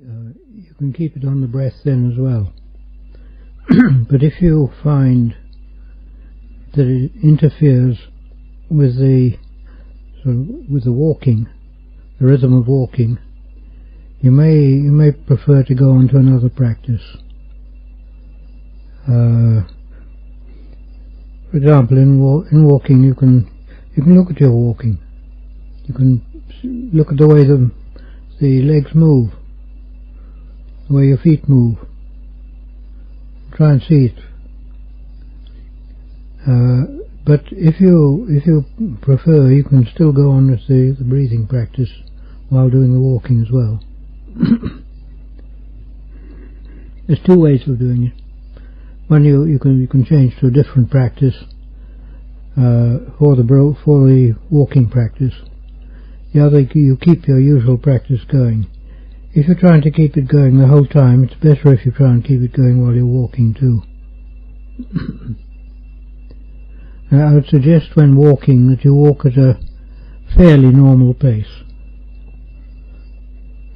you can keep it on the breath then as well. But if you find that it interferes with the walking, the rhythm of walking, you may prefer to go on to another practice. For example, in walking, you can look at your walking. You can look at the way the legs move, the way your feet move. Try and see it. But if you prefer, you can still go on with the breathing practice while doing the walking as well. There's two ways of doing it. One, you can change to a different practice for the walking practice. The other, you keep your usual practice going. If you're trying to keep it going the whole time, it's better if you try and keep it going while you're walking too. Now, I would suggest when walking that you walk at a fairly normal pace.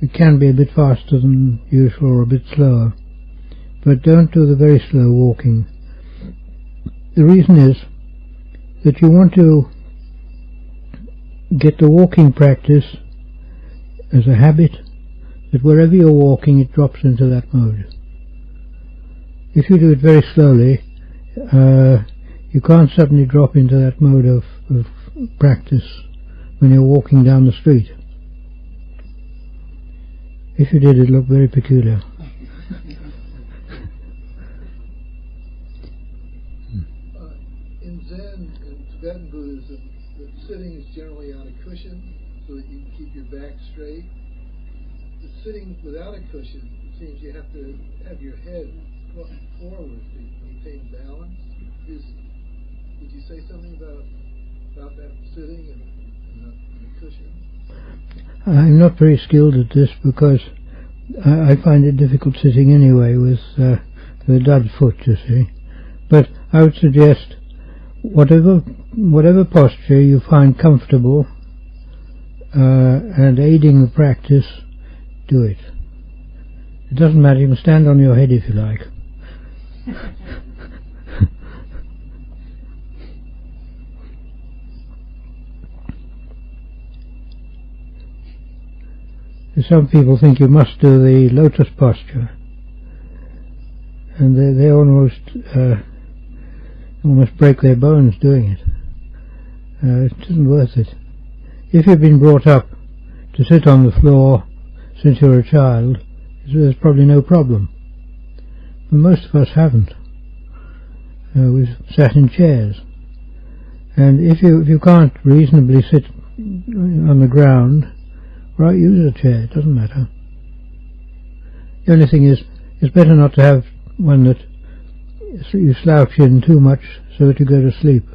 It can be a bit faster than usual or a bit slower, but don't do the very slow walking. The reason is that you want to get the walking practice as a habit, that wherever you're walking it drops into that mode. If you do it very slowly, you can't suddenly drop into that mode of practice when you're walking down the street. If you did, it'd look very peculiar. In Zen and Tibetan Buddhism, the sitting is generally on a cushion so that you can keep your back straight. The sitting without a cushion, it seems you have to have your head forward to maintain balance. Would you say something about that sitting and the cushion? I'm not very skilled at this because I find it difficult sitting anyway with the dud foot, you see. But I would suggest whatever posture you find comfortable and aiding the practice, do it. It doesn't matter, you can stand on your head if you like. Some people think you must do the lotus posture, and they almost break their bones doing it. It isn't worth it. If you've been brought up to sit on the floor since you were a child, there's probably no problem. But most of us haven't. We've sat in chairs, and if you can't reasonably sit on the ground, right, use a chair, it doesn't matter. The only thing is, it's better not to have one that you slouch in too much so that you go to sleep.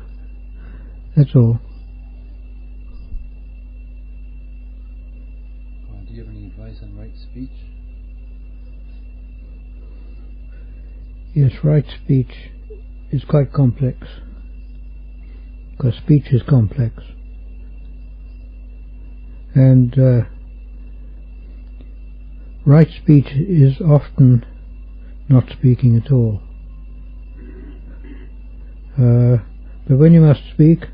That's all. Do you have any advice on right speech? Yes, right speech is quite complex, because speech is complex. And right speech is often not speaking at all. But when you must speak,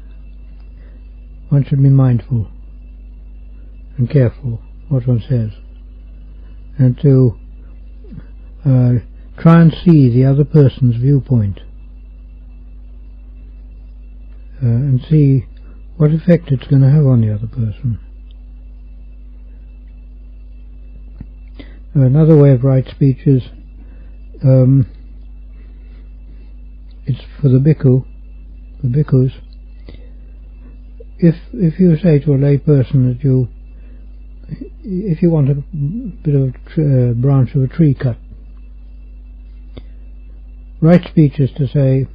one should be mindful and careful what one says, and to try and see the other person's viewpoint and see what effect it's going to have on the other person. Another way of right speech is it's for the bhikkhus. If you say to a lay person that if you want a bit of a branch of a tree cut, right speech is to say,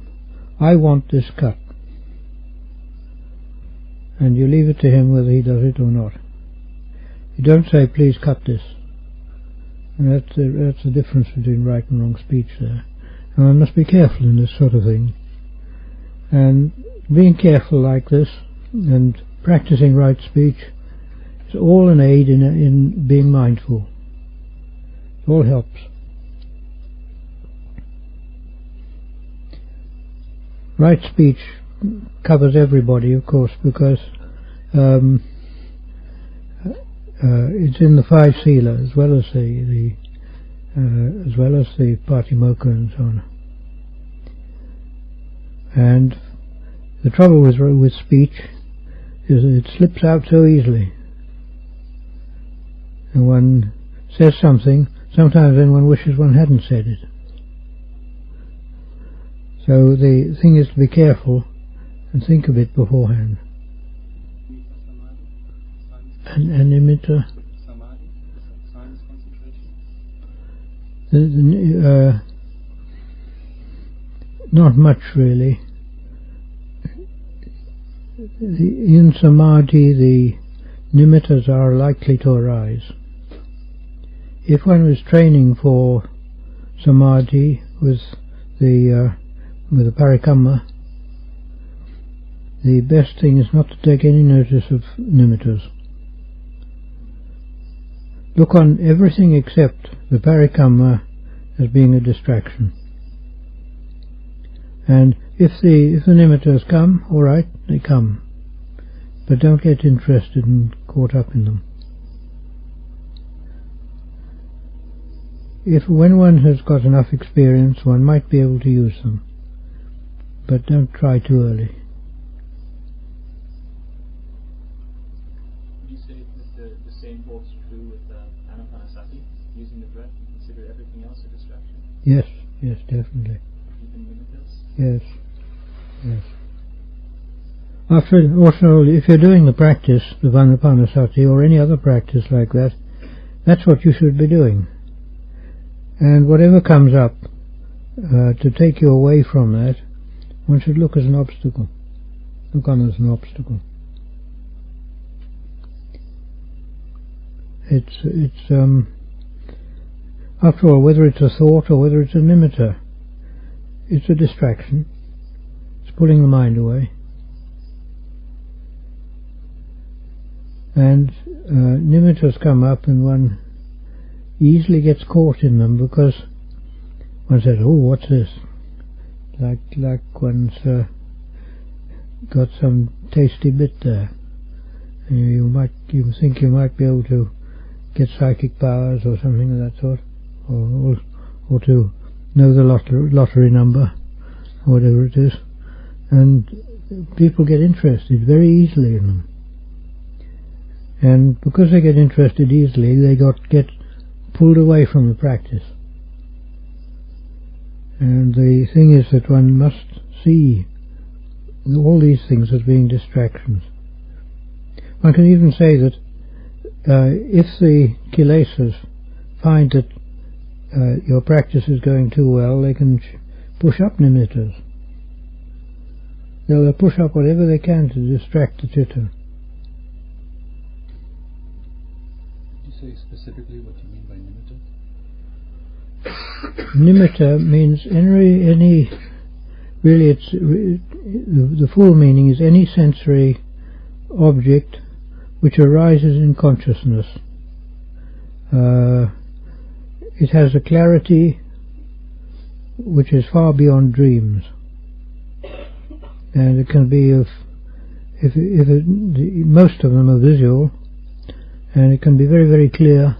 I want this cut, and you leave it to him whether he does it or not. You don't say, please cut this. And that's the difference between right and wrong speech there. And one must be careful in this sort of thing. And being careful like this and practicing right speech is all an aid in being mindful. It all helps. Right speech covers everybody, of course, because it's in the five sila as well as the Patimokha and so on. And the trouble with speech is it slips out so easily. And one says something, sometimes then one wishes one hadn't said it. So the thing is to be careful and think of it beforehand. And nimitta. Samadhi, silence concentration. Not much really. In samadhi the nimittas are likely to arise. If one was training for samadhi with the parikamma, the best thing is not to take any notice of nimittas. Look on everything except the parikamma as being a distraction. And if the nimittas come, all right, they come, but don't get interested and caught up in them. When one has got enough experience, one might be able to use them, but don't try too early. Would you say that the same holds true with anapanasati, using the breath and consider everything else a distraction? Yes, definitely. Even nimittas? Yes. Also, if you're doing the practice of anapanasati or any other practice like that, that's what you should be doing. And whatever comes up to take you away from that, one should look as an obstacle. Look on as an obstacle. It's after all, whether it's a thought or whether it's a nimitta, it's a distraction. It's pulling the mind away. And nimittas come up and one easily gets caught in them because one says, oh, what's this? Like one's got some tasty bit there. And you think you might be able to get psychic powers or something of that sort, or to know the lottery number, or whatever it is. And people get interested very easily in them. And because they get interested easily, they get pulled away from the practice. And the thing is that one must see all these things as being distractions. One can even say that if the kilesas find that your practice is going too well, they can push up nimittas. They'll push up whatever they can to distract the chitta. Could you say specifically what you mean by nimitta? Nimitta means any really it's the full meaning is any sensory object which arises in consciousness. It has a clarity which is far beyond dreams, and it can be most of them are visual, and it can be very, very clear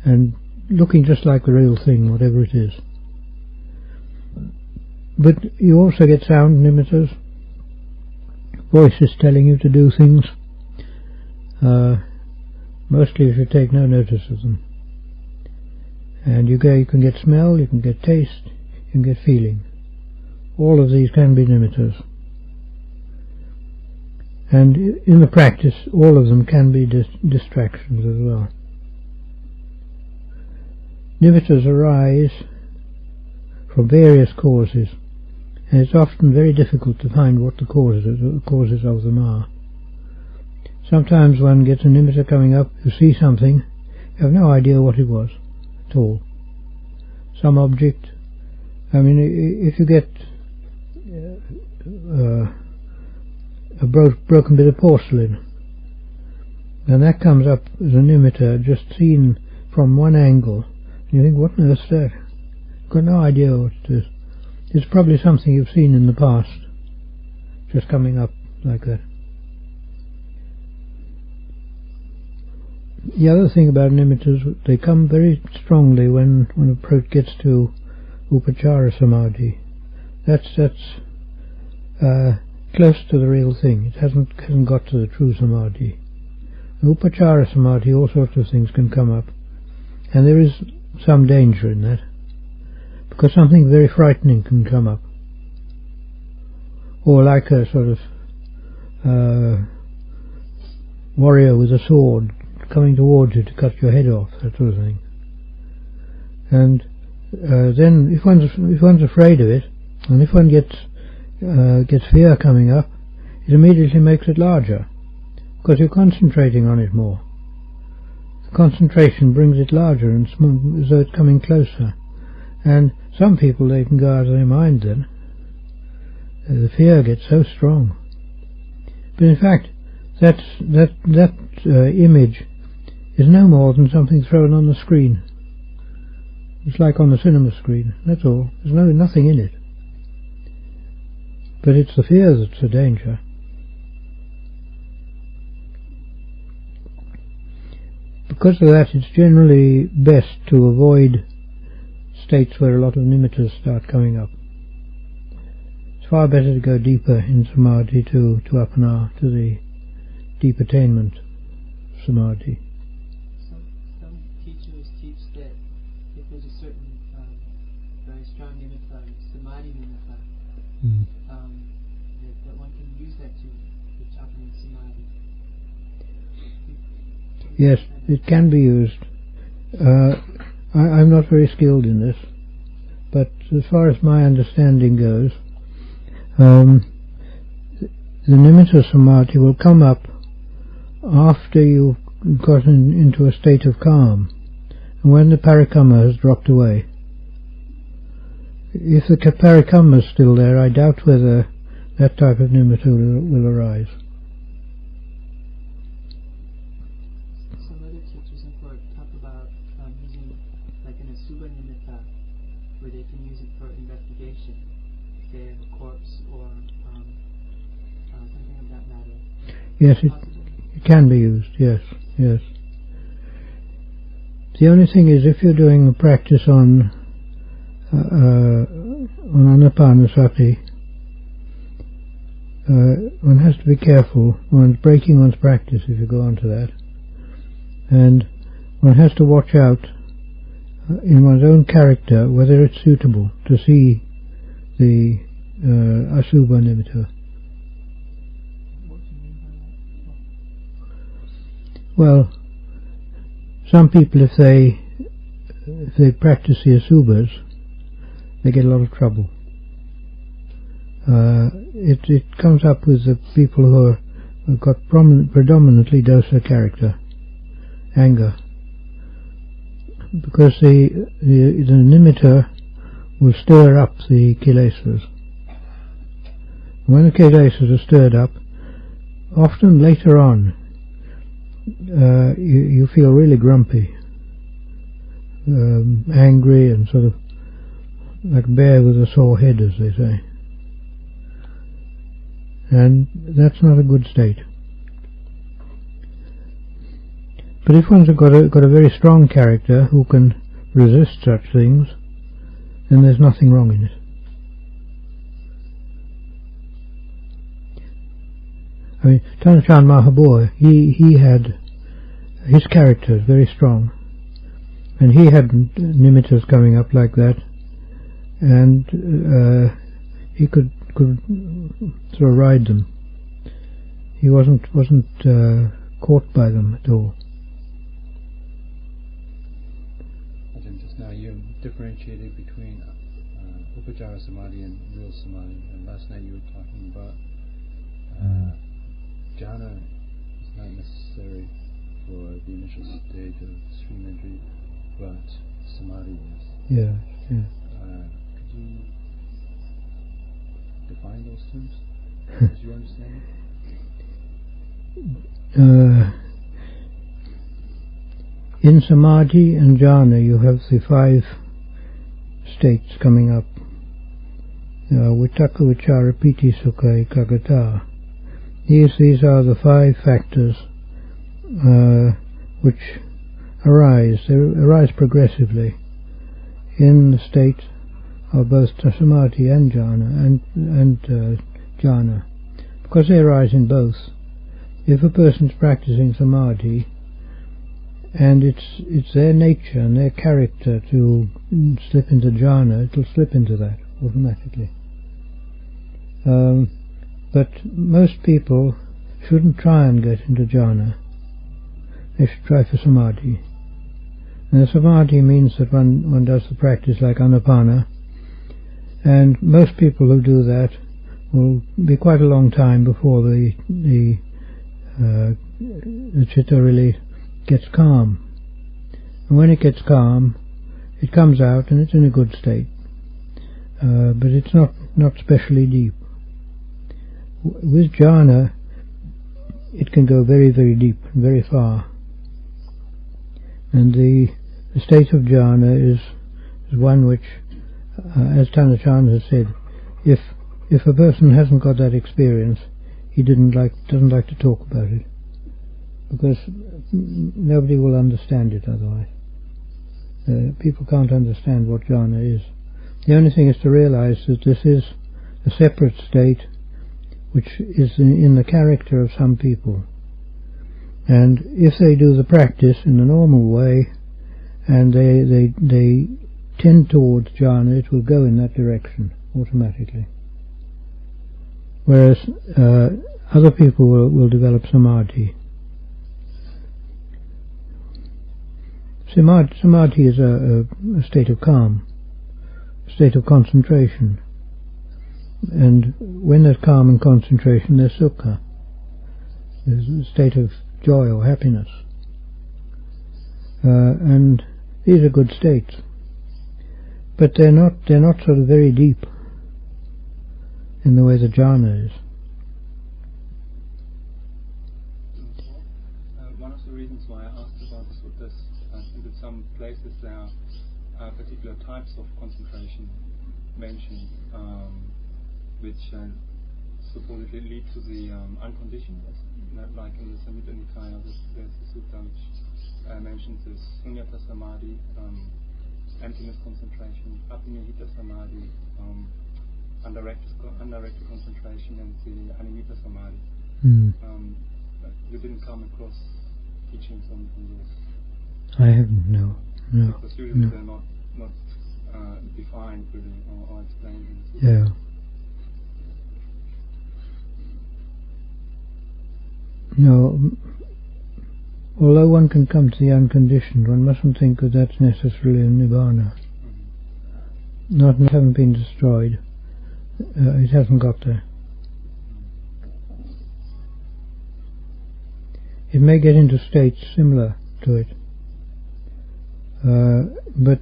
and looking just like the real thing, whatever it is. But you also get sound nimittas, voices telling you to do things. Mostly if you take no notice of them. And you can get smell, you can get taste, you can get feeling. All of these can be nimittas. And in the practice, all of them can be distractions as well. Nimittas arise from various causes, and it's often very difficult to find what the causes of them are. Sometimes one gets a nimitta coming up, you see something, you have no idea what it was at all. Some object. I mean, if you get a broken bit of porcelain, and that comes up as a nimitta just seen from one angle, You think, what on earth's that? Got no idea what it is. It's probably something you've seen in the past, just coming up like that. The other thing about nimittas, they come very strongly when approach gets to Upachara Samadhi. That's close to the real thing. It hasn't got to the true Samadhi. Upachara Samadhi, all sorts of things can come up, and there is some danger in that, because something very frightening can come up, or like a sort of warrior with a sword coming towards you to cut your head off, that sort of thing. And then if one's afraid of it, and if one gets fear coming up, it immediately makes it larger, because you're concentrating on it more. The concentration brings it larger, and as though it's coming closer. And some people, they can go out of their mind then. The fear gets so strong. But in fact, that image is no more than something thrown on the screen. It's like on the cinema screen, that's all. There's nothing in it. But it's the fear that's the danger. Because of that, it's generally best to avoid states where a lot of nimittas start coming up. It's far better to go deeper in samadhi, to apana, to the deep attainment of samadhi. Some teachers teach that if there's a certain very strong nimitta, samadhi nimitta, that one can use that to apana samadhi. Yes, it can be used. I'm not very skilled in this, but as far as my understanding goes, the nimitta samadhi will come up after you've gotten into a state of calm, and when the parikama has dropped away. If the parikama is still there, I doubt whether that type of nimitta will arise. Some other teachers in court talk about using like an asubha nimitta, where they can use it for investigation, say of a corpse or something of that matter. Yes, it can be used, yes. The only thing is, if you're doing a practice on anapanasati, one has to be careful. One's breaking one's practice if you go on to that. And one has to watch out in one's own character whether it's suitable to see the asubha nimitta. What do you mean by that? Well, some people, if they practice the asubhas, they get a lot of trouble. It comes up with the people who have got predominantly dosa character, anger, because the nimitta will stir up the kilesas. When the kilesas are stirred up, often later on, you feel really grumpy, angry, and sort of like a bear with a sore head, as they say. And that's not a good state. But if one's got a very strong character who can resist such things, then there's nothing wrong in it. I mean, Tanachan Mahabua, he had his character is very strong, and he had nimittas coming up like that, and he could sort of ride them. He wasn't caught by them at all. Ajahn, just now you differentiated between Upachara Samadhi and real Samadhi, and last night you were talking about jhana is not necessary for the initial stage of Imagery, but Samadhi is. Yeah. Could you define those terms as you understand it? In samadhi and jhana you have the 5 states coming up. Vitakka, vichara, piti, sukha, ekaggata. These are the 5 factors which arise. They arise progressively in the state of both samadhi and jhana, and jhana, because they arise in both. If a person's practicing samadhi, and it's their nature and their character to slip into jhana, it'll slip into that automatically. But most people shouldn't try and get into jhana. They should try for samadhi. And the samadhi means that one does the practice like anapana, and most people who do that will be quite a long time before the chitta really gets calm. And when it gets calm, it comes out and it's in a good state, but it's not specially deep. With jhana, it can go very, very deep and very far. And the state of jhana is one which, as Tanachan has said, if a person hasn't got that experience, he doesn't like to talk about it, because nobody will understand it otherwise. People can't understand what jhana is. The only thing is to realize that this is a separate state which is in the character of some people. And if they do the practice in the normal way, and they tend towards jhana, it will go in that direction automatically. Whereas other people will develop samadhi. Samadhi is a state of calm, a state of concentration. And when there's calm and concentration, there's sukha. There's a state of joy or happiness. And these are good states. But they're not sort of very deep in the way the jhana is. One of the reasons why I asked about this was this. I think in some places there are particular types of concentration mentioned, which supposedly lead to the unconditioned. Like in the Samhita Nikaya, there's a sutta which mentions this sunyata samadhi, emptiness concentration, apinihita samadhi, undirected concentration, and the animita samadhi. You didn't come across teachings on this? I haven't, no. Because usually they're not defined really or explained in the sutta. Yeah. No, although one can come to the unconditioned, one mustn't think that that's necessarily a nibbana. Not having been destroyed. It hasn't got there. It may get into states similar to it, but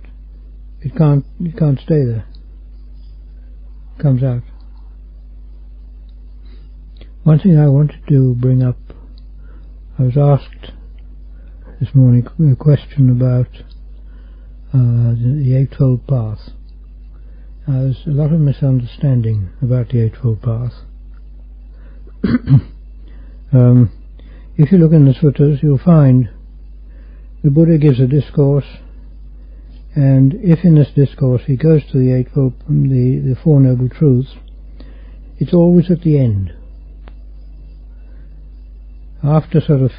it can't stay there. It comes out. One thing I wanted to bring up, I was asked this morning a question about the Eightfold Path. There's a lot of misunderstanding about the Eightfold Path. If you look in the suttas, you'll find the Buddha gives a discourse, and if in this discourse he goes to the Four Noble Truths, it's always at the end. After sort of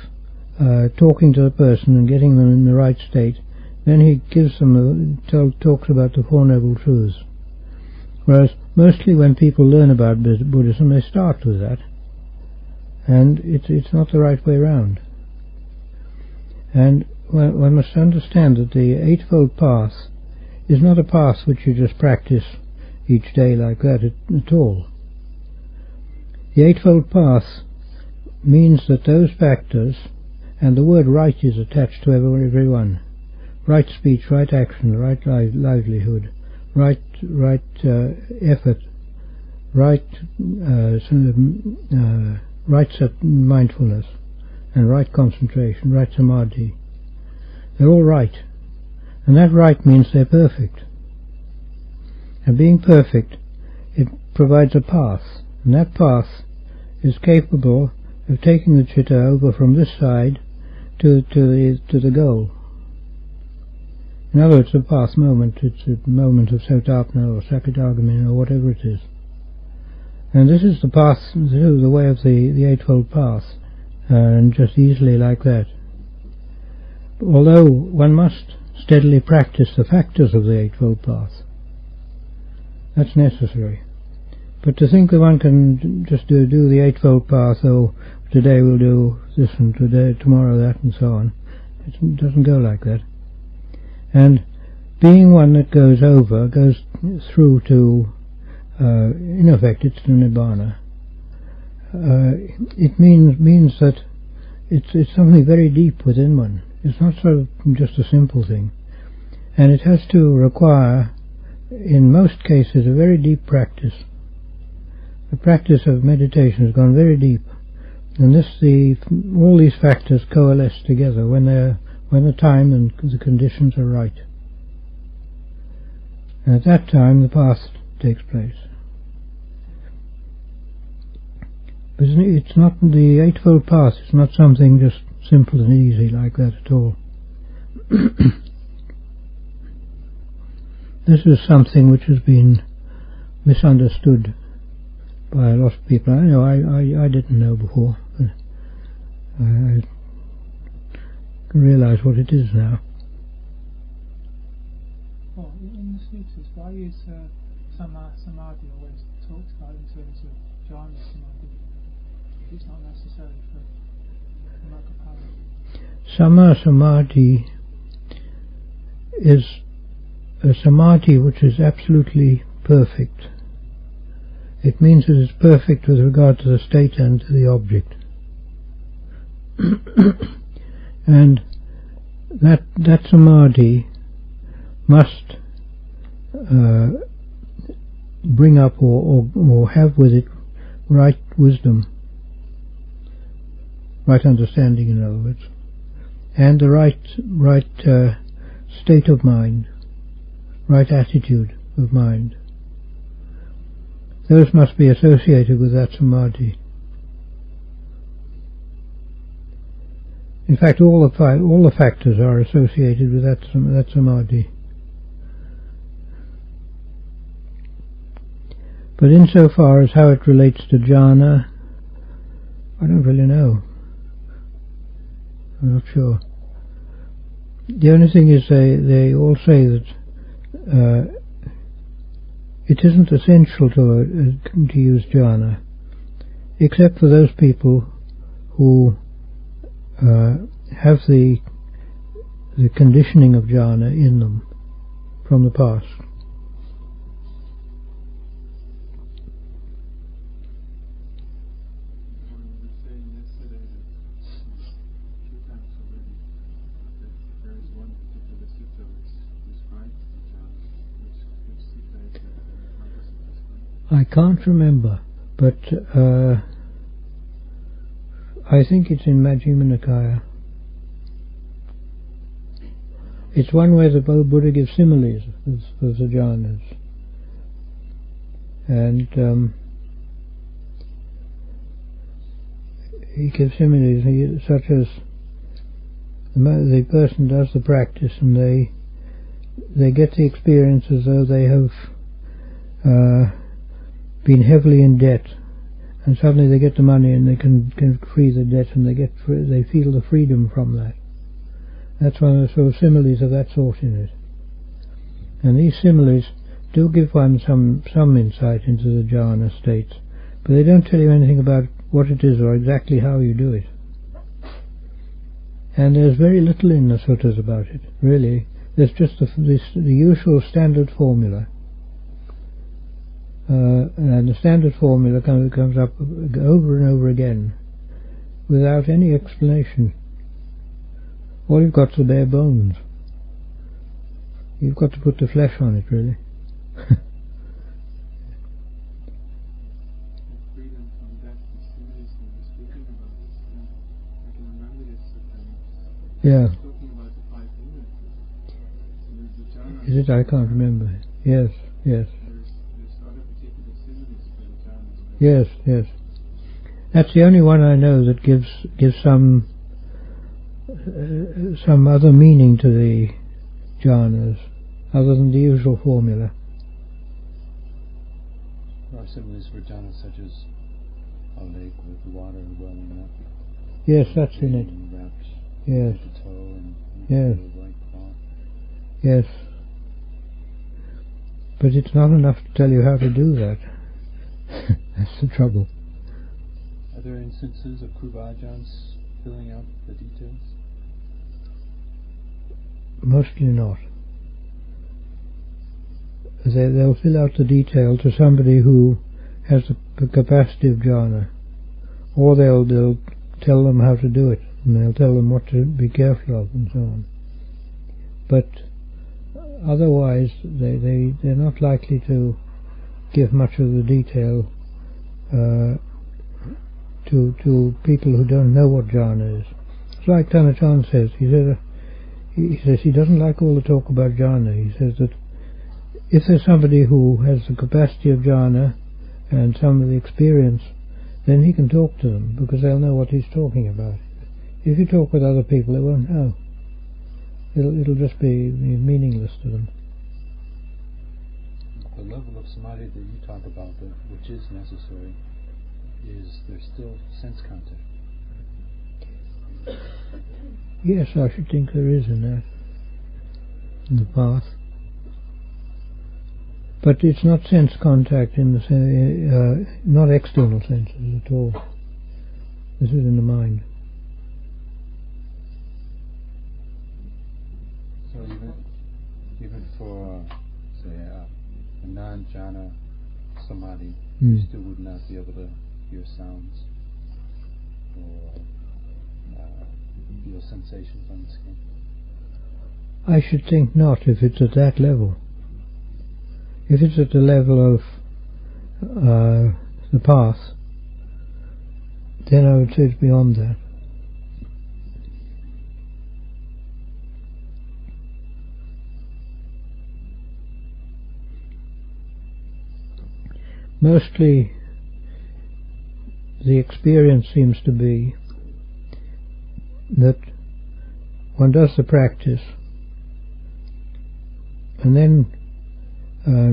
talking to the person and getting them in the right state, then he gives them talks about the Four Noble Truths. Whereas mostly when people learn about Buddhism, they start with that, and it's not the right way round. And one must understand that the Eightfold Path is not a path which you just practice each day like that at all. The Eightfold Path means that those factors, and the word right is attached to every one. Right speech, right action, right livelihood, right effort, right mindfulness, and right concentration, right samadhi. They're all right. And that right means they're perfect. And being perfect, it provides a path. And that path is capable of taking the chitta over from this side to the goal. In other words, the path moment, it's a moment of Sotapna or Sakadagami or whatever it is. And this is the path, the way of the Eightfold Path, and just easily like that. Although one must steadily practice the factors of the Eightfold Path, that's necessary. But to think that one can just do the Eightfold Path, oh, today we'll do this and tomorrow that and so on, it doesn't go like that. And being one that goes through to, in effect, it's the Nibbana. It means that it's something very deep within one. It's not sort of just a simple thing. And it has to require, in most cases, a very deep practice. The practice of meditation has gone very deep. And all these factors coalesce together when the time and the conditions are right. And at that time the path takes place. But it's not the Eightfold Path, it's not something just simple and easy like that at all. This is something which has been misunderstood by a lot of people. I know I didn't know before, but I can realise what it is now. Well, in the sutras, why is samadhi always talked about in terms of jhana samadhi? It's not necessary for Magga. Sama samadhi is a samadhi which is absolutely perfect. It means it is perfect with regard to the state and to the object. And that samadhi must bring up or have with it right wisdom, right understanding, in other words, and the right state of mind, right attitude of mind. Those must be associated with that samadhi. In fact, all the factors are associated with that samadhi. But insofar as how it relates to jhana, I don't really know. I'm not sure. The only thing is they all say that it isn't essential to use jhana, except for those people who have the conditioning of jhana in them from the past. I can't remember, but I think it's in Majjhima Nikaya. It's one where the Buddha gives similes of the jhanas. And he gives similes such as the person does the practice and they get the experience as though they have been heavily in debt, and suddenly they get the money and they can free the debt, and they feel the freedom from that. That's one of the sort of similes of that sort in it. And these similes do give one some insight into the jhana states, but they don't tell you anything about what it is or exactly how you do it. And there's very little in the suttas about it, really. There's just the usual standard formula. And the standard formula comes up over and over again without any explanation. All you've got is the bare bones. You've got to put the flesh on it, really. Yeah. it? I can't remember. Yes, yes. There's other particular similes for the jhanas. Yes, yes. That's the only one I know that gives some other meaning to the jhanas, other than the usual formula. There are similes for jhanas such as a lake with water welling up. Yes, that's in it. Wrapped Yes. head to toe and Yes. a white cloth. Yes. But it's not enough to tell you how to do that. That's the trouble. Are there instances of Ajahns filling out the details? Mostly not. They'll fill out the detail to somebody who has the capacity of jhana, or they'll tell them how to do it, and they'll tell them what to be careful of, and so on. But otherwise, they're not likely to give much of the detail to people who don't know what jhana is. It's like Ajahn says. He says he doesn't like all the talk about jhana. He says that if there's somebody who has the capacity of jhana and some of the experience, then he can talk to them, because they'll know what he's talking about. If you talk with other people, they won't know. It'll just be meaningless to them. The level of samadhi that you talk about, which is necessary, is there's still sense contact. Yes, I should think there is in that, in the path. But it's not sense contact in the not external senses at all. This is in the mind. So even for, say, a non-jhana samadhi, you still would not be able to hear sounds or feel sensations on the skin? I should think not, if it's at that level. If it's at the level of the path, then I would say it's beyond that. Mostly the experience seems to be that one does the practice, and then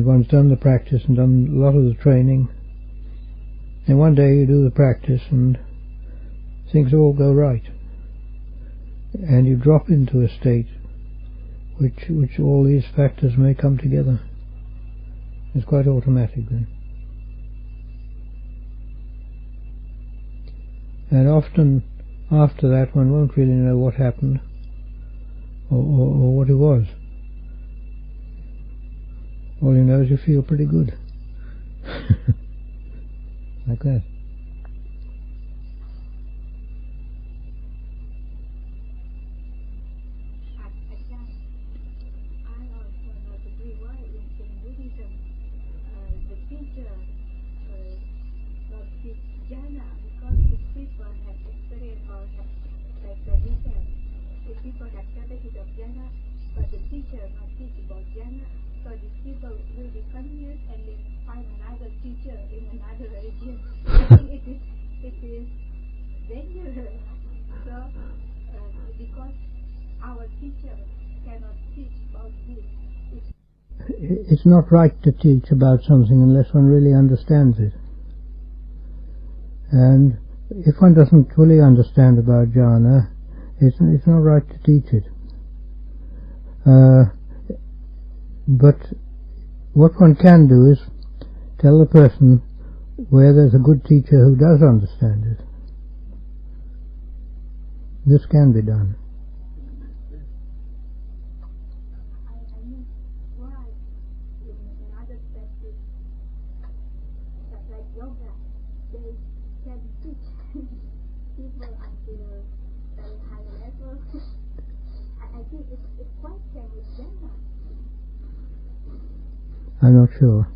one's done the practice and done a lot of the training, and one day you do the practice and things all go right, and you drop into a state which all these factors may come together. It's quite automatic then. And often after that one won't really know what happened or what it was. All you know is you feel pretty good. Like that. It's not right to teach about something unless one really understands it. And if one doesn't fully understand about jhana, it's not right to teach it. But what one can do is tell the person where there's a good teacher who does understand it. This can be done. I'm not sure.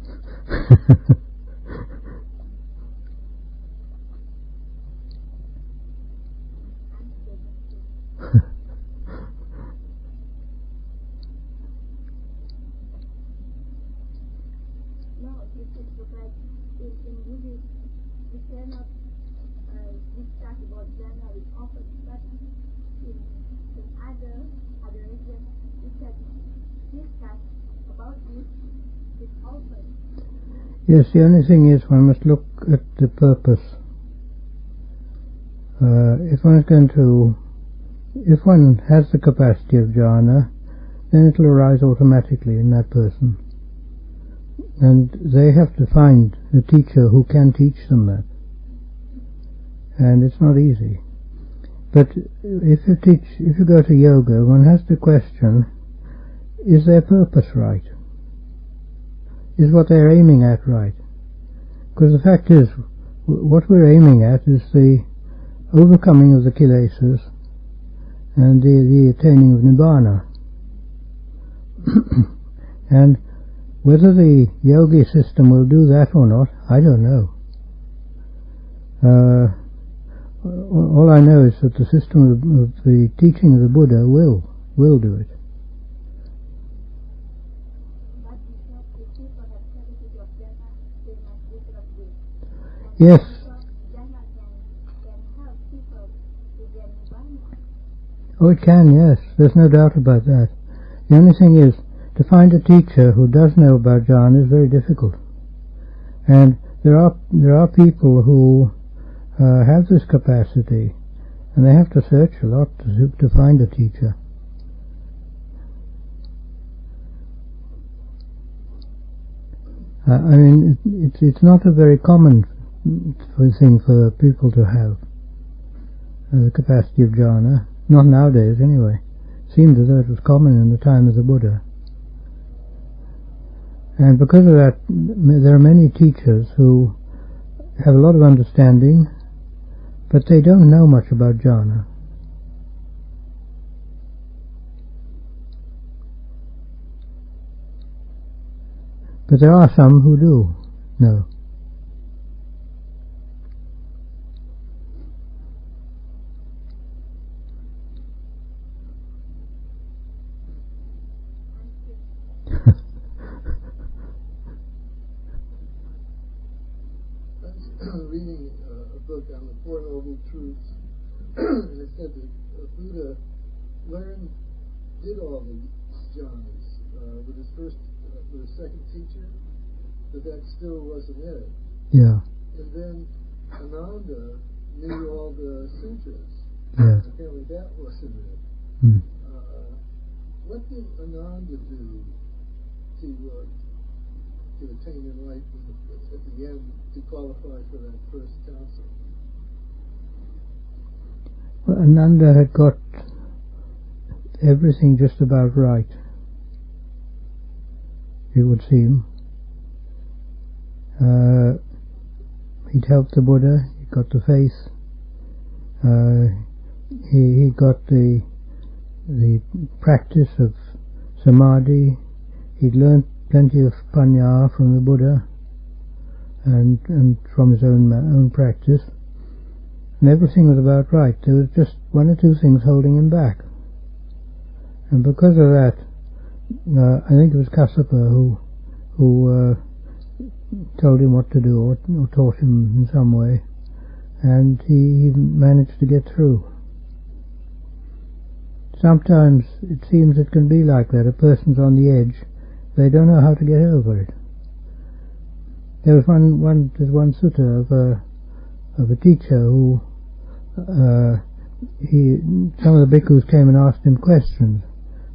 you said, like in Buddhism, we cannot discuss about jhana with open, but in other religions, we can discuss about this with open. Yes, the only thing is one must look at the purpose. If one has the capacity of jhana, then it will arise automatically in that person. And they have to find a teacher who can teach them that. And it's not easy. But if you go to yoga, one has to question, is their purpose right? Is what they're aiming at right? Because the fact is, what we're aiming at is the overcoming of the kilesas and the attaining of nibbana. And whether the yogi system will do that or not, I don't know. All I know is that the system of the teaching of the Buddha will do it. Yes. Oh, it can, yes. There's no doubt about that. The only thing is, to find a teacher who does know about jhana is very difficult. And there are people who have this capacity, and they have to search a lot to find a teacher. I mean, it's not a very common thing for people to have the capacity of jhana. Not nowadays, anyway. It seemed as though it was common in the time of the Buddha. And because of that, there are many teachers who have a lot of understanding, but they don't know much about jhana. But there are some who do know. Reading a book on the Four Noble Truths, and it said that Buddha did all the jhanas with his second teacher, but that still wasn't it. Yeah. And then Ananda knew all the sutras. Yeah. Apparently that wasn't it. Mm. What did Ananda do to attain enlightenment at the end to qualify for that first council? Well, Ananda had got everything just about right, it would seem. He'd helped the Buddha, he got the faith, he got the practice of samadhi, he'd learnt plenty of Pañña from the Buddha and from his own practice, and everything was about right. There was just one or two things holding him back, and because of that, I think it was Kassapa who told him what to do or taught him in some way, and he managed to get through. Sometimes it seems it can be like that. A person's on the edge, they don't know how to get over it. There was one sutta of a teacher who some of the bhikkhus came and asked him questions,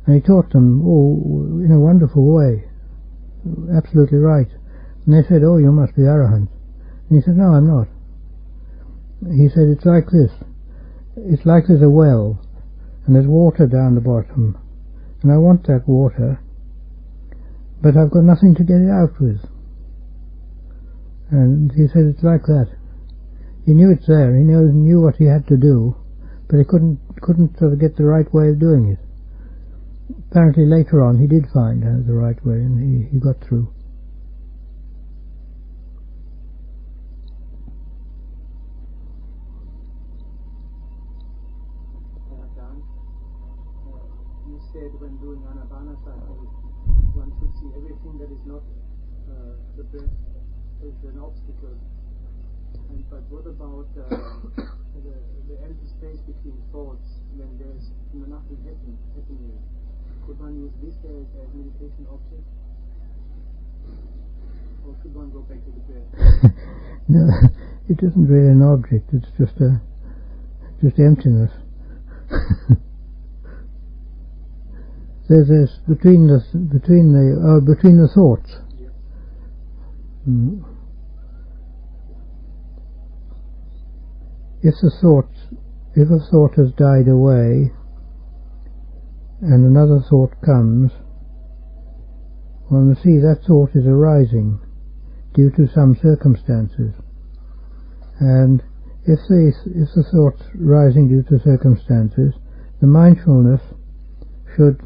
and he taught them in a wonderful way, absolutely right. And they said, "Oh, you must be Arahant." And he said, "No, I'm not." He said, "It's like this. It's like there's a well, and there's water down the bottom, and I want that water, but I've got nothing to get it out with." And he said, "It's like that. He knew it's there. He knew what he had to do, but he couldn't sort of get the right way of doing it." Apparently later on he did find the right way, and he got through. Ajahn, you said when doing anapanasati, one should see everything that is not the breath is an obstacle. But what about the empty space between thoughts when there's nothing happening? Could one use this as meditation object? Or should one go back to the breath? No, it isn't really an object. It's just emptiness. There's this between the thoughts. Yes. Mm. If a thought has died away and another thought comes, one will see that thought is arising due to some circumstances. And if the thought's rising due to circumstances, the mindfulness should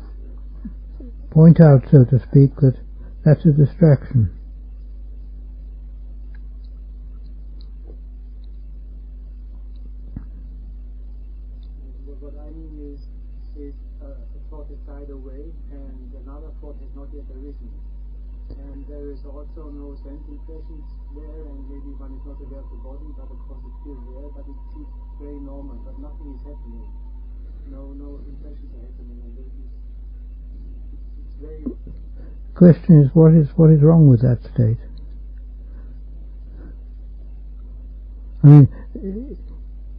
point out, so to speak, that that's a distraction. What I mean is a thought has died away and another thought has not yet arisen. And there is also no sense impressions there, and maybe one is not aware of the body, but of course it's still there, but it seems very normal, but nothing is happening. No impressions are happening, and it's very... The question is, what is wrong with that state? I mean,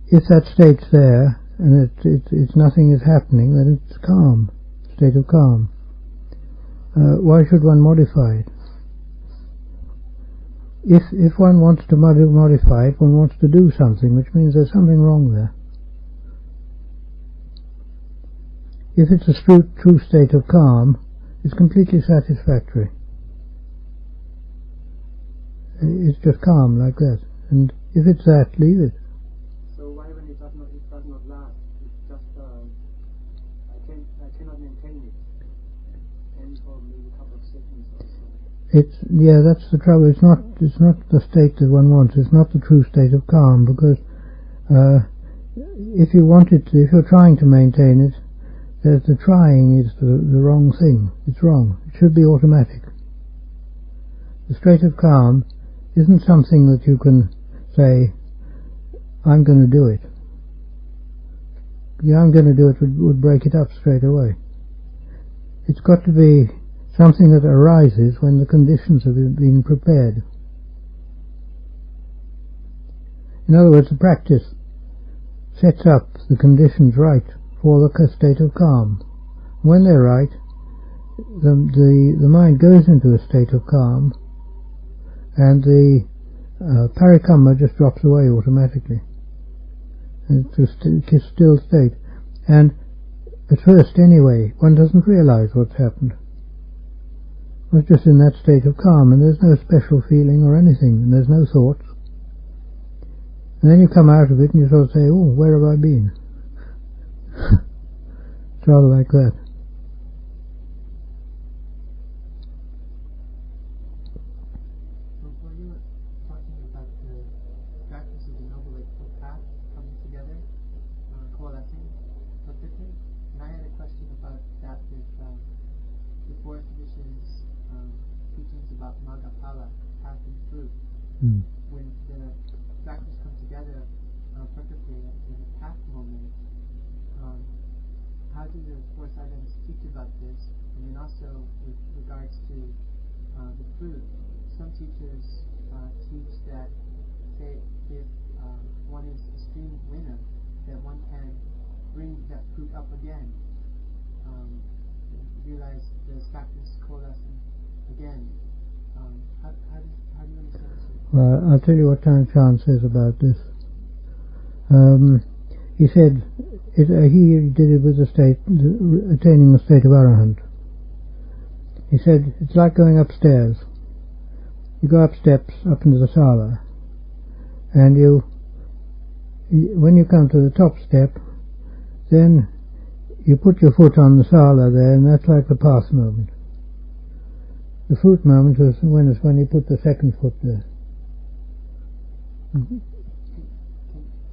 if that state's there and it's nothing is happening, then it's calm, state of calm. Why should one modify it? If one wants to modify it, one wants to do something, which means there's something wrong there. If it's a true state of calm, it's completely satisfactory. It's just calm like that. And if it's that, leave it. So why when it does not last? It's just I cannot maintain it. And for maybe a couple of seconds or so. That's the trouble. It's not the state that one wants. It's not the true state of calm, because if you're trying to maintain it, the trying is the wrong thing. It's wrong. It should be automatic. The state of calm isn't something that you can say, I'm going to do it. The I'm going to do it would break it up straight away. It's got to be something that arises when the conditions have been prepared. In other words, the practice sets up the conditions right for the state of calm. When they're right, the mind goes into a state of calm, and the parikamma just drops away automatically. It's a still state. And at first, anyway, one doesn't realize what's happened. It's just in that state of calm, and there's no special feeling or anything, and there's no thoughts. And then you come out of it and you sort of say, oh, where have I been? It's rather like that. When you were talking about the practice of the Noble Eightfold Path coming together, coalescing perfectly, and I had a question about that with the fourth edition's teachings about Magapala, path and fruit. When the practice comes together perfectly in the path moment, how do the four sadhans teach about this? And then also with regards to the fruit, some teachers teach that, say, if one is a stream winner, that one can bring that fruit up again, realize the practice coalescing again. How do you understand this? Well, I'll tell you what Ajahn says about this. He said he did it with attaining the state of Arahant. He said it's like going upstairs. You go up steps up into the sala, and when you come to the top step, then you put your foot on the sala there, and that's like the path moment. The fruit moment was when you put the second foot there. Do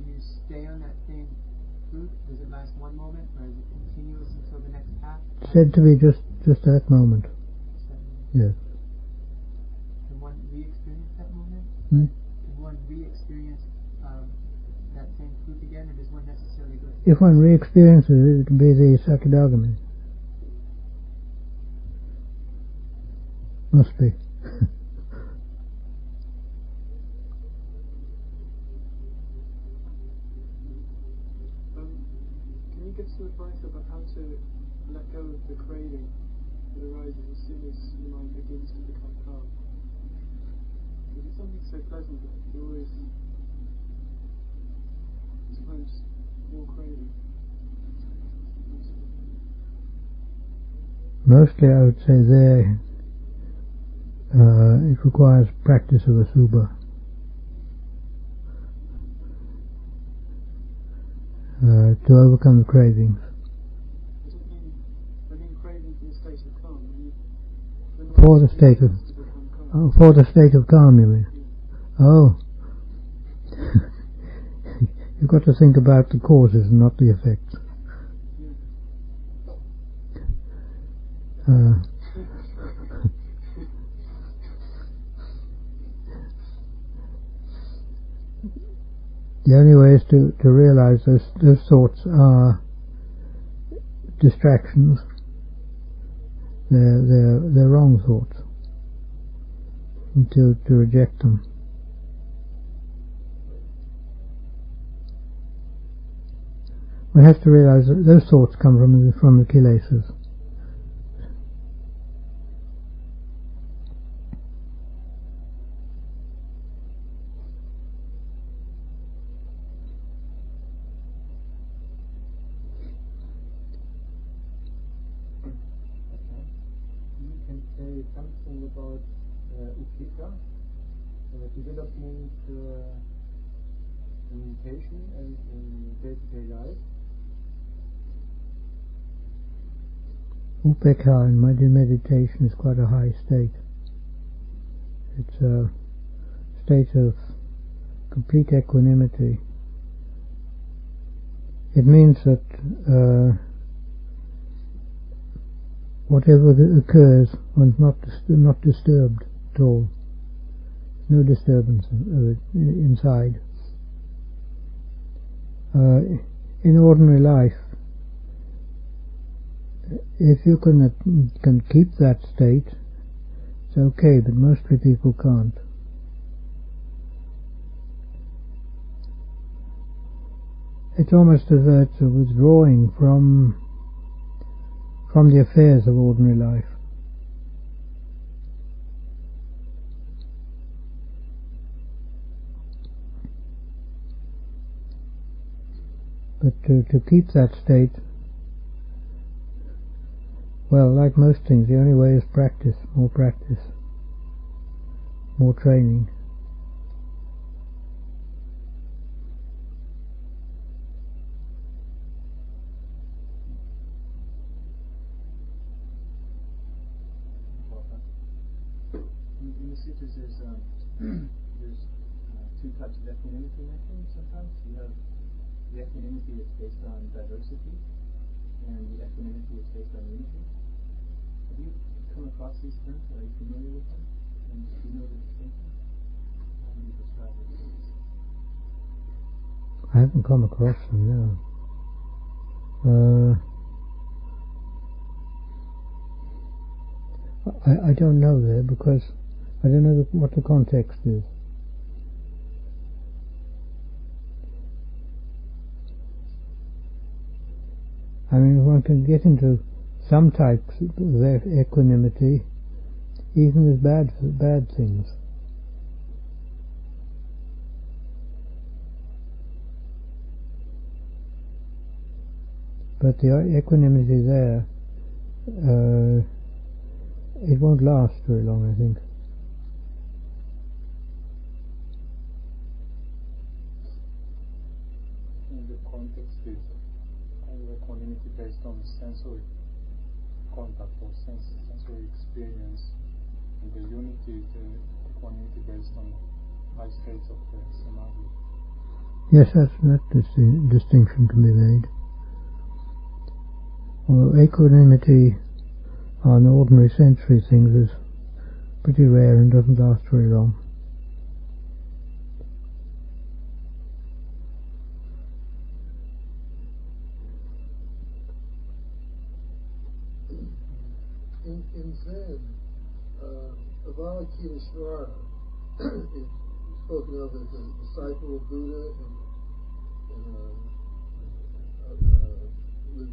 you stay on that same fruit? Does it last one moment, or is it continuous until the next path? Said to be just that moment. Yes. re-experience that moment? Hmm? Can one re-experience that same truth again, or does one necessarily go? If one re-experiences it, it will be the Sakadagami. Must be. Can you give some advice about how to let go of the craving that arises as soon as your mind begins to become calm? Because it's something so pleasant that you always sometimes more craving. Mostly I would say there it requires practice of Asubha. To overcome the cravings. Does it mean craving for the state of calm? For the state of for the state of calm, you mean? Yeah. Oh. You've got to think about the causes and not the effects. The only way is to realize those thoughts are distractions. They're wrong thoughts. And to reject them. One has to realize that those thoughts come from the kilesas. Something about Upeka, development in meditation and in day-to-day life. Upeka in meditation is quite a high state. It's a state of complete equanimity. It means that whatever occurs, one's not disturbed at all. No disturbance of it inside. In ordinary life, if you can keep that state, it's okay, but mostly people can't. It's almost as though it's a withdrawing from the affairs of ordinary life. But to keep that state, well, like most things, the only way is practice, more training. In the sutras, there's two types of equanimity mentioned sometimes. You have the equanimity that's based on diversity, and the equanimity that's based on unity. Have you come across these terms? Are you familiar with them? And do you know the distinction? How do you describe it? I haven't come across them, no. I don't know there because I don't know what the context is. I mean, one can get into some types of equanimity, even with bad things. But the equanimity there, it won't last very long, I think. In the context is equanimity based on sensory contact or sensory experience, and the unity is the equanimity based on high states of the samadhi. Yes, that distinction can be made. Although equanimity on ordinary sensory things is pretty rare and doesn't last very long. In Zen, Avalokiteshvara is spoken of as a disciple of Buddha with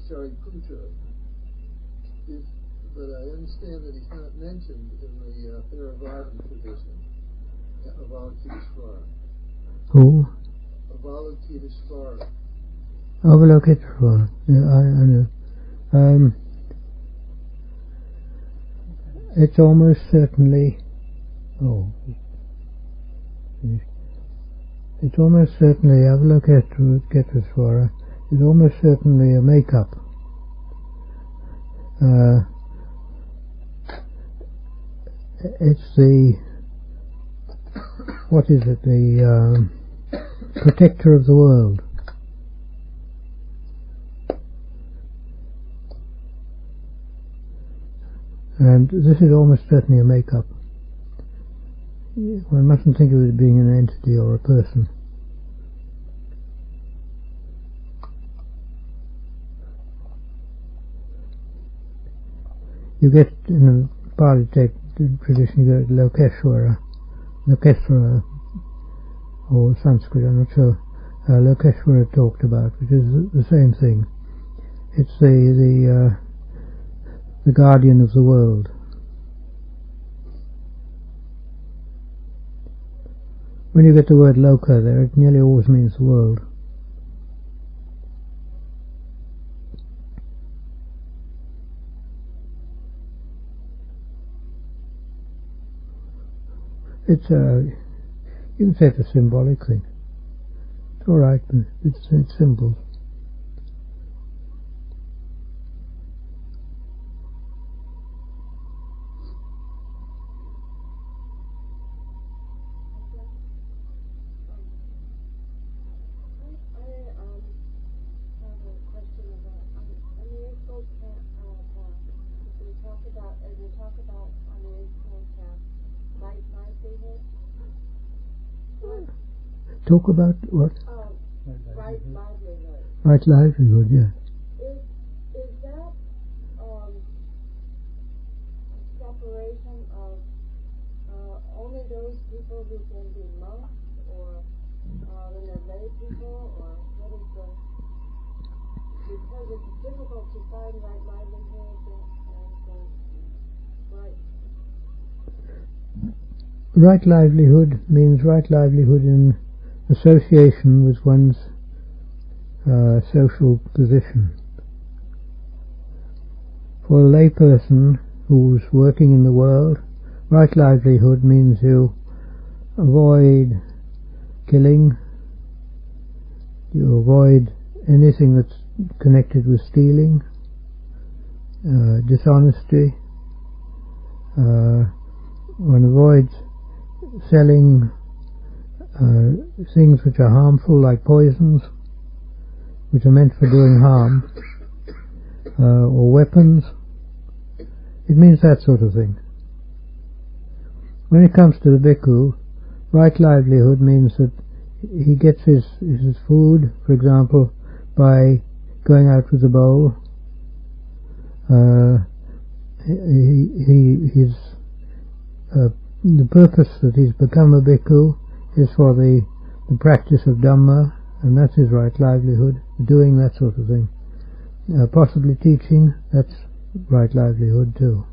Shariputra. But I understand that he's not mentioned in the Theravada tradition, Avalokiteshvara. Who? Avalokiteshvara. Avalokiteshvara. Yeah, I know. It's almost certainly. It's almost certainly Avalokiteshvara is almost certainly a make-up. It's the the protector of the world. And this is almost certainly a make-up. One mustn't think of it being an entity or a person. You get, in a Pali tradition, you get Lokeshvara, or Sanskrit, I'm not sure, Lokeshvara talked about, which is the same thing. It's the guardian of the world. When you get the word loka there, it nearly always means the world. It's you can say it's a symbolic thing. It's all right, but it's symbols. Talk about what? Right livelihood. Right livelihood, yeah. Is that separation of only those people who can be monks, or when they're lay people, or what is the? Because it's difficult to find right livelihood and right. Right livelihood means right livelihood in association with one's social position. For a layperson who's working in the world, right livelihood means you avoid killing, you avoid anything that's connected with stealing, dishonesty, one avoids selling things which are harmful, like poisons, which are meant for doing harm, or weapons. It means that sort of thing. When it comes to the bhikkhu, right livelihood means that he gets his food, for example, by going out with a bowl. The purpose that he's become a bhikkhu is for the practice of Dhamma, and that's his right livelihood, doing that sort of thing. Possibly teaching, that's right livelihood too.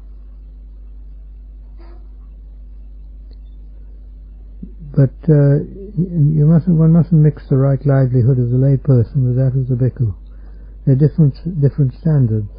But one mustn't mix the right livelihood of the layperson with that of the bhikkhu. They're different standards.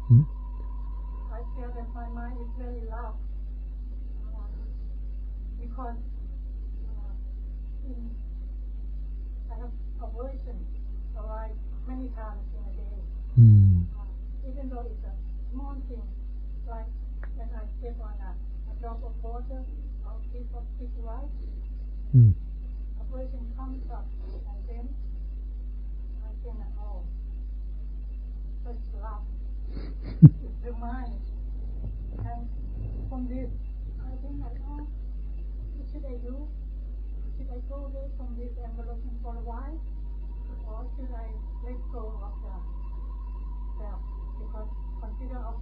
I feel that my mind is very loud because I have aversion arise many times in a day. Even though it's a small thing, like when I step on a drop of water or a piece of sticky rice, aversion comes up, and then I think, oh, such love is the mind. And from this, I think, oh, what should I do? Should I go away from this enveloping for a while? Or should I let go of the self? Because consider of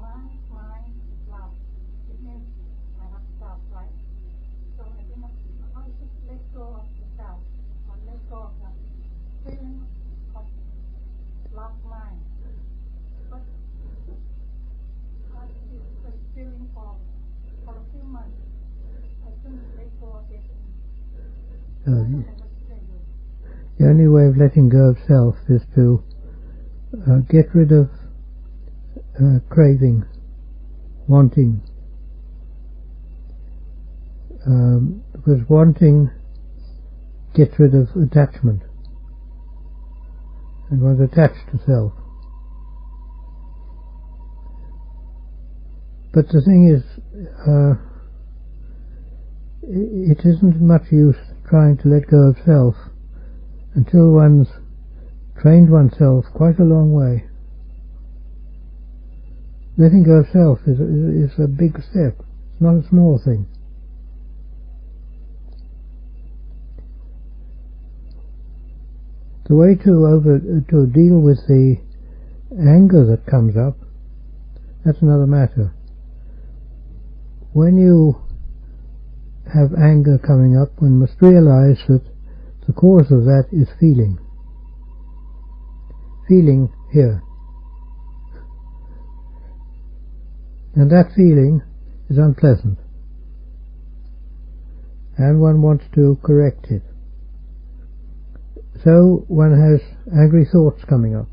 mind is love. It means I have self, right? So I think I should let go of the self, or let go of the feeling of love mind. But this feeling for a few months, I couldn't let go of it. The only way of letting go of self is to get rid of craving, wanting, because wanting gets rid of attachment, and one's attached to self. But the thing is, it isn't much use trying to let go of self until one's trained oneself quite a long way. Letting go of self is a big step. It's not a small thing. The way to deal with the anger that comes up, that's another matter. When you have anger coming up, one must realize that the cause of that is feeling. Feeling here. And that feeling is unpleasant. And one wants to correct it. So one has angry thoughts coming up.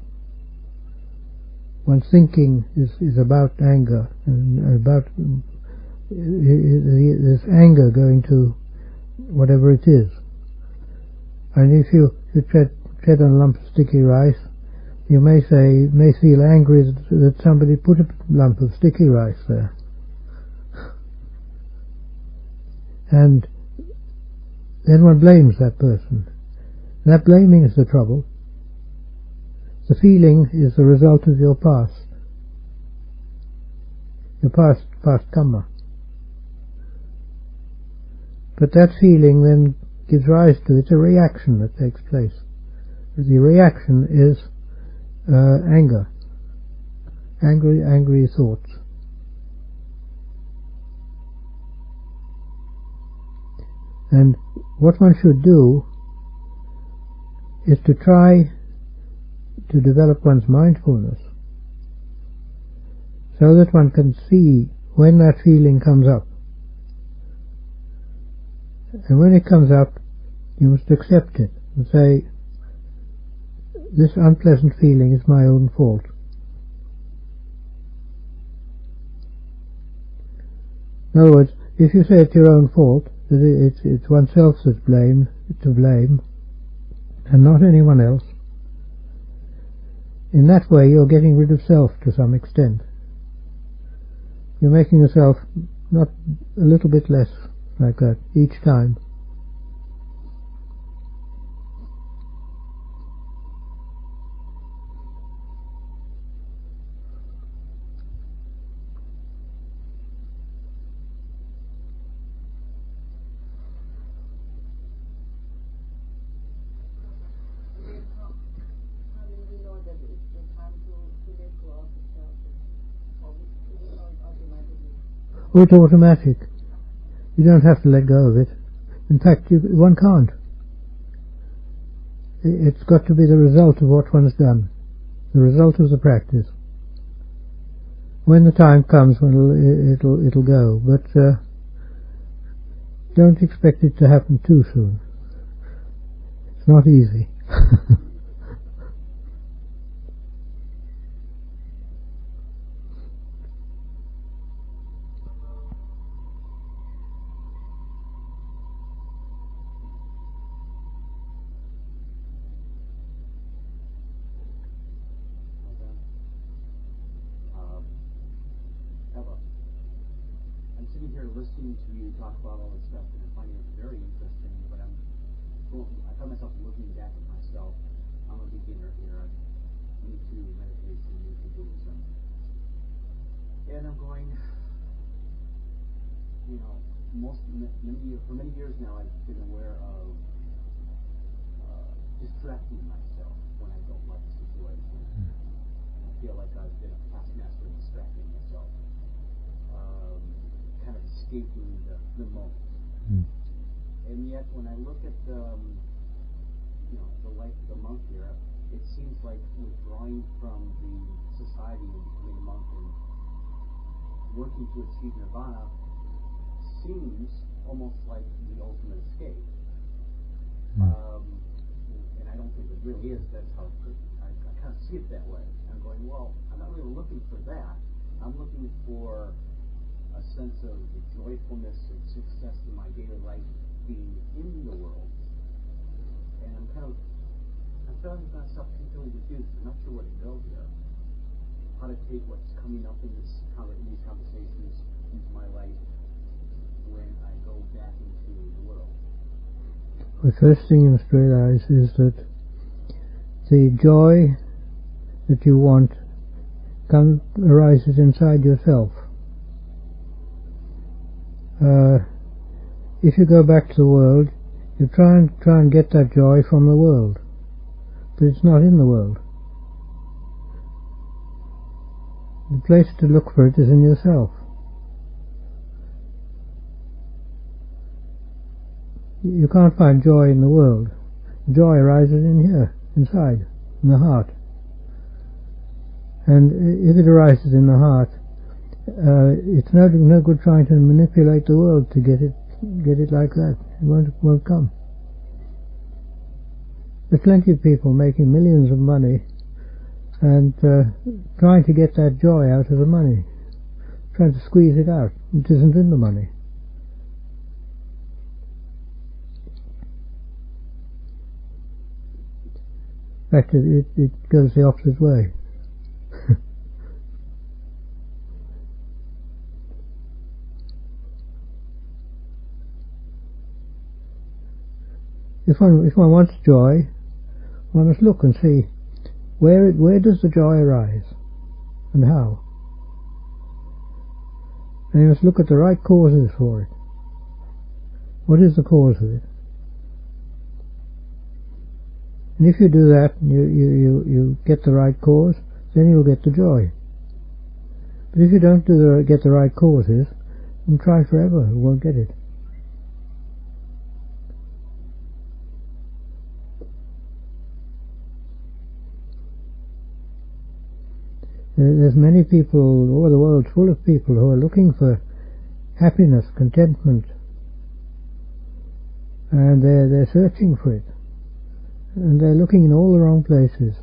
One's thinking is about anger, and about there's anger going to whatever it is. And if you tread on a lump of sticky rice, you may feel angry that somebody put a lump of sticky rice there. And then one blames that person. That blaming is the trouble. The feeling is the result of your past. Your past karma. But that feeling then gives rise to a reaction that takes place. The reaction is anger. Angry thoughts. And what one should do is to try to develop one's mindfulness so that one can see when that feeling comes up. And when it comes up, you must accept it and say, this unpleasant feeling is my own fault. In other words, if you say it's your own fault, that it's oneself that's to blame, and not anyone else, in that way you're getting rid of self to some extent. You're making yourself not a little bit less like that each time. Or it's automatic. You don't have to let go of it. In fact, one can't. It's got to be the result of what one's done, the result of the practice. When the time comes, when it'll go, but don't expect it to happen too soon. It's not easy. sitting here listening to you talk about all this stuff, and I'm finding it very interesting, but I find myself looking back at myself. I'm a beginner here. I'm new to meditation, new to Buddhism. And I'm going, for many years now, I've been aware of distracting myself when I don't like a situation. I feel like I've been a past master of distracting myself, kind of escaping the moment. And yet, when I look at the life of the monk here, it seems like withdrawing from the society and becoming a monk and working to achieve nirvana seems almost like the ultimate escape. And I don't think it really is. That's how I kind of see it that way. I'm going, well, I'm not really looking for that. I'm looking for a sense of joyfulness and success in my daily life being in the world. And I'm feeling myself feeling confused. I'm not sure where to go here. How to take what's coming up in these conversations into my life when I go back into the world. The first thing you must realize is that the joy that you want arises inside yourself. If you go back to the world, you try and get that joy from the world, but it's not in the world. The place to look for it is in yourself. You can't find joy in the world. Joy arises in here, inside, in the heart. And if it arises in the heart, it's no good trying to manipulate the world to get it like that. It won't come. There's plenty of people making millions of money and trying to get that joy out of the money, trying to squeeze it out. It isn't in the money. In fact, it goes the opposite way. If one wants joy, one must look and see where does the joy arise and how. And you must look at the right causes for it. What is the cause of it? And if you do that, you get the right cause, then you'll get the joy. But if you don't get the right causes, then try forever, you won't get it. There's many people all over the world, full of people who are looking for happiness, contentment, and they're searching for it, and they're looking in all the wrong places,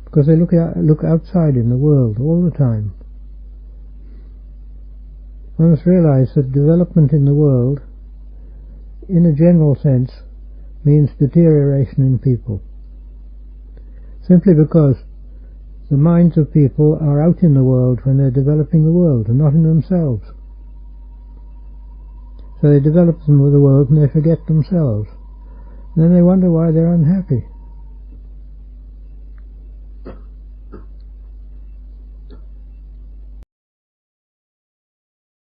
because they look outside in the world all the time. One must realize that development in the world, in a general sense, means deterioration in people, simply because the minds of people are out in the world when they're developing the world and not in themselves. So they develop them with the world and they forget themselves. And then they wonder why they're unhappy.